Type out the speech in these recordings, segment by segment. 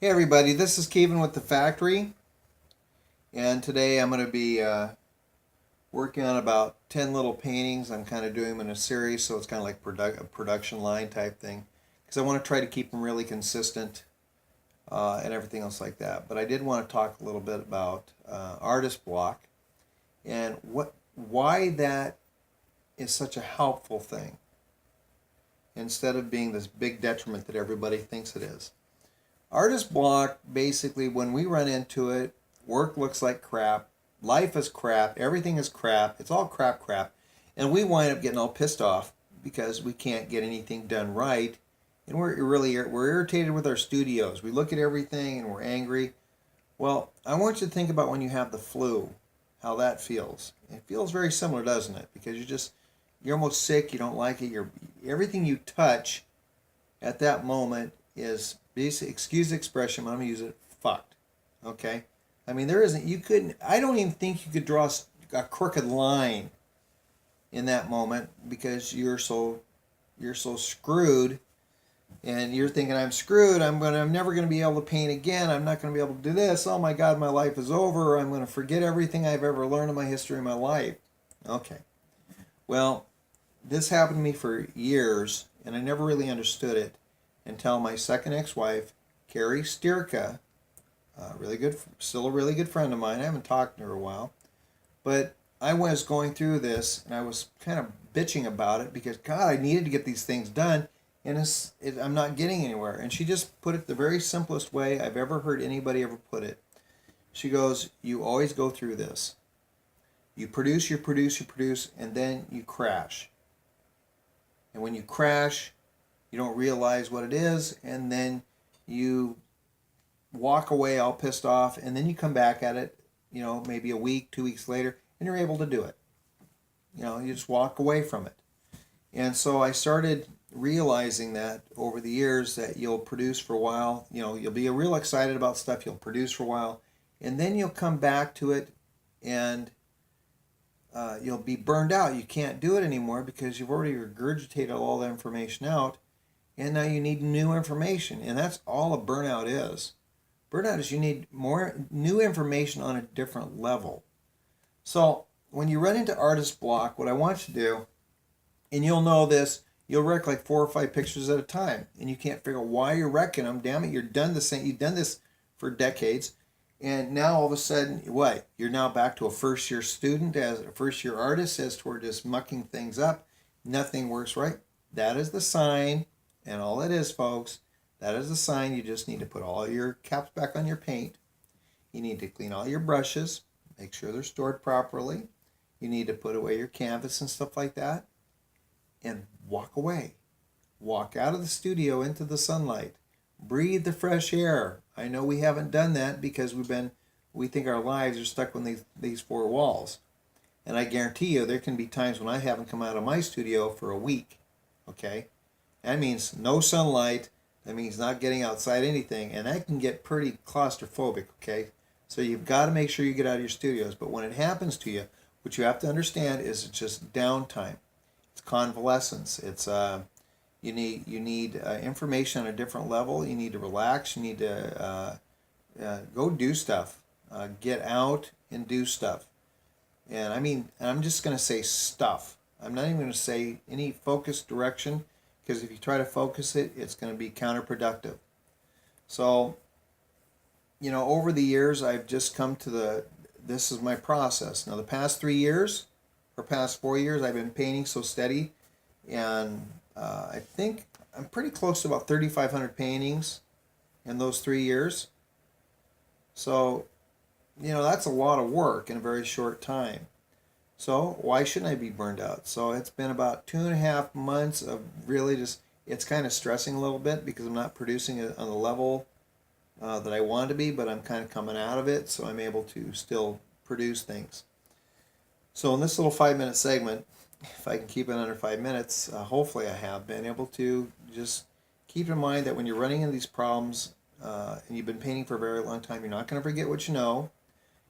Hey everybody, this is Kevin with the factory, and today I'm going to be working on about 10 little paintings. I'm kind of doing them in a series, so it's kind of like a production line type thing, because I want to try to keep them really consistent and everything else like that. But I did want to talk a little bit about artist block and why that is such a helpful thing instead of being this big detriment that everybody thinks it is. Artist block, basically, when we run into it, work looks like crap, life is crap, everything is crap, it's all crap, and we wind up getting all pissed off because we can't get anything done right, and we're irritated with our studios. We look at everything and we're angry. Well, I want you to think about when you have the flu, how that feels. It feels very similar, doesn't it? Because you're almost sick, you don't like it, everything you touch at that moment is basically, excuse the expression, I'm gonna use it, fucked. Okay? I mean, I don't even think you could draw a crooked line in that moment because you're so screwed, and you're thinking, I'm screwed, I'm never gonna be able to paint again, I'm not gonna be able to do this, oh my god, my life is over, I'm gonna forget everything I've ever learned in my history of my life. Okay. Well, this happened to me for years, and I never really understood it until my second ex-wife, Carrie Stierka, still a really good friend of mine. I haven't talked to her in a while, but I was going through this and I was kind of bitching about it because God, I needed to get these things done, and I'm not getting anywhere. And she just put it the very simplest way I've ever heard anybody ever put it. She goes, "You always go through this. You produce, and then you crash. And when you crash, you don't realize what it is, and then you walk away all pissed off, and then you come back at it, maybe a week, 2 weeks later, and you're able to do it. You just walk away from it." And so I started realizing that over the years that you'll produce for a while, you'll be real excited about stuff, you'll produce for a while, and then you'll come back to it, and you'll be burned out. You can't do it anymore because you've already regurgitated all the information out, and now you need new information, and that's all a burnout is. Burnout is you need more new information on a different level. So when you run into artist block, what I want you to do, and you'll know this, you'll wreck like 4 or 5 pictures at a time, and you can't figure out why you're wrecking them. Damn it, you've done this for decades, and now all of a sudden, what? You're now back to a first-year student, as a first-year artist, as toward just mucking things up. Nothing works right. That is the sign, and all it is, folks, that is the sign. You just need to put all your caps back on your paint. You need to clean all your brushes, make sure they're stored properly. You need to put away your canvas and stuff like that, and walk away. Walk out of the studio into the sunlight. Breathe the fresh air. I know we haven't done that because we think our lives are stuck in these four walls. And I guarantee you there can be times when I haven't come out of my studio for a week. Okay? That means no sunlight. That means not getting outside anything. And that can get pretty claustrophobic, okay? So you've got to make sure you get out of your studios. But when it happens to you, what you have to understand is it's just downtime. It's convalescence. It's you need information on a different level. You need to relax. You need to go do stuff. Get out and do stuff. And I'm just going to say stuff. I'm not even going to say any focused direction, because if you try to focus it, it's going to be counterproductive. So, over the years, I've just come to this is my process. Now, the past 3 years, or past 4 years, I've been painting so steady, and I think I'm pretty close to about 3,500 paintings in those 3 years. So, that's a lot of work in a very short time. So why shouldn't I be burned out? So it's been about 2.5 months of really it's kind of stressing a little bit because I'm not producing it on the level that I want to be, but I'm kind of coming out of it, so I'm able to still produce things. So in this little 5-minute segment, if I can keep it under 5 minutes, hopefully I have been able to just keep in mind that when you're running into these problems and you've been painting for a very long time, you're not going to forget what you know.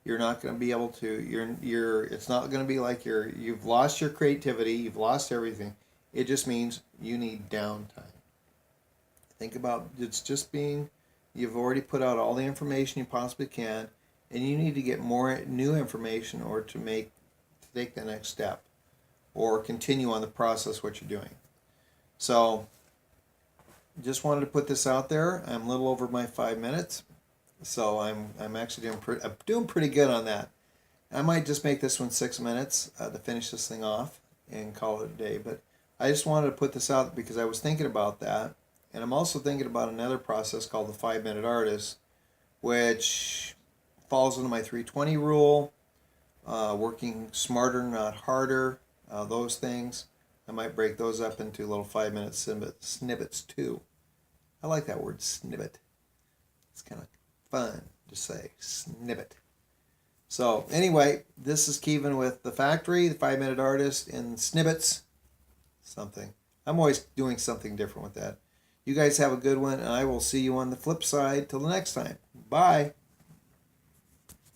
You're not going to be able to. It's not going to be like you've lost your creativity. You've lost everything. It just means you need downtime. Think about it's just being You've already put out all the information you possibly can, and you need to get more new information or to take the next step or continue on the process what you're doing. So just wanted to put this out there. I'm a little over my 5 minutes, so I'm actually doing pretty good on that. I might just make this one 6 minutes to finish this thing off and call it a day. But I just wanted to put this out because I was thinking about that, and I'm also thinking about another process called the 5-minute artist, which falls into my 320 rule, working smarter, not harder, those things. I might break those up into little 5-minute snippets too. I like that word, snippet. It's kind of fun to say, snippet. So anyway, this is Kevin with The Factory, the 5-minute artist, in snippets. Something. I'm always doing something different with that. You guys have a good one, and I will see you on the flip side. Till the next time. Bye.